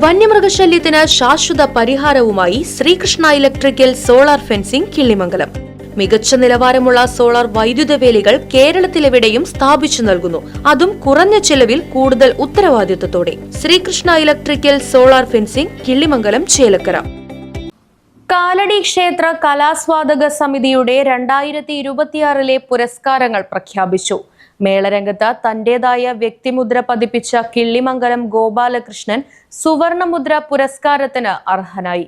വന്യമൃഗശല്യത്തിന് ശാശ്വത പരിഹാരവുമായി Sreekrishna electrical solar fencing Killimangalam. മികച്ച നിലവാരമുള്ള സോളാർ വൈദ്യുത വേലികൾ കേരളത്തിലെവിടെയും സ്ഥാപിച്ചു നൽകുന്നു. അതും കുറഞ്ഞ ചെലവിൽ കൂടുതൽ ഉത്തരവാദിത്വത്തോടെ. Sreekrishna electrical solar fencing Killimangalam, Chelakkara. Kalady ക്ഷേത്ര കലാസ്വാദക സമിതിയുടെ 2026 പുരസ്കാരങ്ങൾ പ്രഖ്യാപിച്ചു. മേളരംഗത്ത് തന്റേതായ വ്യക്തിമുദ്ര പതിപ്പിച്ച കിള്ളിമംഗലം ഗോപാലകൃഷ്ണൻ സുവർണമുദ്ര പുരസ്കാരത്തിന് അർഹനായി.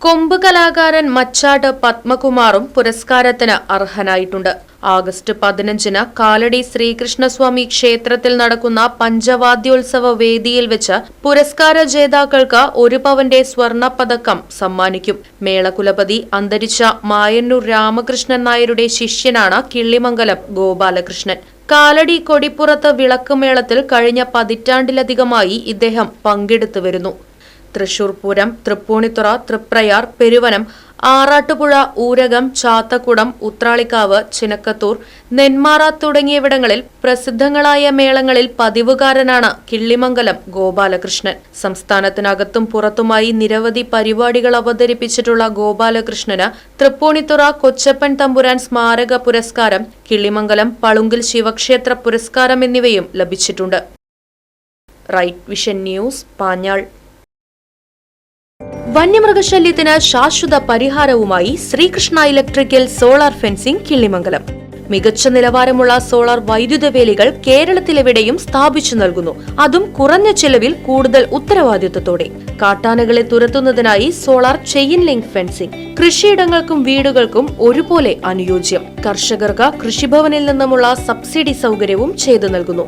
കൊമ്പ് കലാകാരൻ മച്ചാട് പത്മകുമാറും പുരസ്കാരത്തിന് അർഹനായിട്ടുണ്ട്. ആഗസ്റ്റ് 15 കാലടി ശ്രീകൃഷ്ണസ്വാമി ക്ഷേത്രത്തിൽ നടക്കുന്ന പഞ്ചവാദ്യോത്സവ വേദിയിൽ വെച്ച് പുരസ്കാര ജേതാക്കൾക്ക് 1 പവന്റെ സ്വർണ്ണ പതക്കം സമ്മാനിക്കും. മേളകുലപതി അന്തരിച്ച മായന്നൂർ രാമകൃഷ്ണൻ നായരുടെ ശിഷ്യനാണ് കിള്ളിമംഗലം ഗോപാലകൃഷ്ണൻ. കാലടി കൊടിപ്പുറത്ത് വിളക്കുമേളത്തിൽ കഴിഞ്ഞ പതിറ്റാണ്ടിലധികമായി ഇദ്ദേഹം പങ്കെടുത്തു വരുന്നു. തൃശൂർ പൂരം, തൃപ്പൂണിത്തുറ, തൃപ്രയാർ, പെരുവനം, ആറാട്ടുപുഴ, ഊരകം, ചാത്തക്കുടം, ഉത്രാളിക്കാവ്, ചിനക്കത്തൂർ, നെന്മാറ തുടങ്ങിയവിടങ്ങളിൽ പ്രസിദ്ധങ്ങളായ മേളങ്ങളിൽ പതിവുകാരനാണ് കിള്ളിമംഗലം ഗോപാലകൃഷ്ണൻ. സംസ്ഥാനത്തിനകത്തും പുറത്തുമായി നിരവധി പരിപാടികൾ അവതരിപ്പിച്ചിട്ടുള്ള ഗോപാലകൃഷ്ണന് തൃപ്പൂണിത്തുറ കൊച്ചപ്പൻ തമ്പുരാൻ സ്മാരക പുരസ്കാരം, കിള്ളിമംഗലം പളുങ്കിൽ ശിവക്ഷേത്ര പുരസ്കാരം എന്നിവയും ലഭിച്ചിട്ടുണ്ട്. Right Vision News, Panjal. വന്യമൃഗശല്യത്തിന് ശാശ്വത പരിഹാരവുമായി Sreekrishna electrical solar fencing Killimangalam. മികച്ച നിലവാരമുള്ള സോളാർ വൈദ്യുത വേലികൾ കേരളത്തിലെവിടെയും സ്ഥാപിച്ചു നൽകുന്നു. അതും കുറഞ്ഞ ചെലവിൽ കൂടുതൽ ഉത്തരവാദിത്വത്തോടെ. കാട്ടാനകളെ തുരത്തുന്നതിനായി സോളാർ ചെയിൻ ലിങ്ക് ഫെൻസിംഗ് കൃഷിയിടങ്ങൾക്കും വീടുകൾക്കും ഒരുപോലെ അനുയോജ്യം. കർഷകർക്ക് കൃഷിഭവനിൽ നിന്നുമുള്ള സബ്സിഡി സൗകര്യവും ചെയ്തു നൽകുന്നു.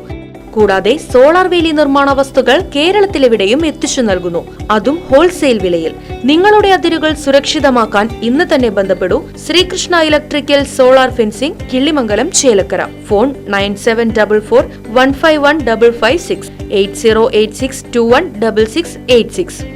കൂടാതെ സോളാർ വേലി നിർമ്മാണ വസ്തുക്കൾ കേരളത്തിലെവിടെയും എത്തിച്ചു നൽകുന്നു. അതും ഹോൾസെയിൽ വിലയിൽ. നിങ്ങളുടെ അതിരുകൾ സുരക്ഷിതമാക്കാൻ ഇന്ന് തന്നെ ബന്ധപ്പെടൂ. Sreekrishna electrical solar fencing Killimangalam, Chelakkara. Phone 9744 151 556 8086 216686.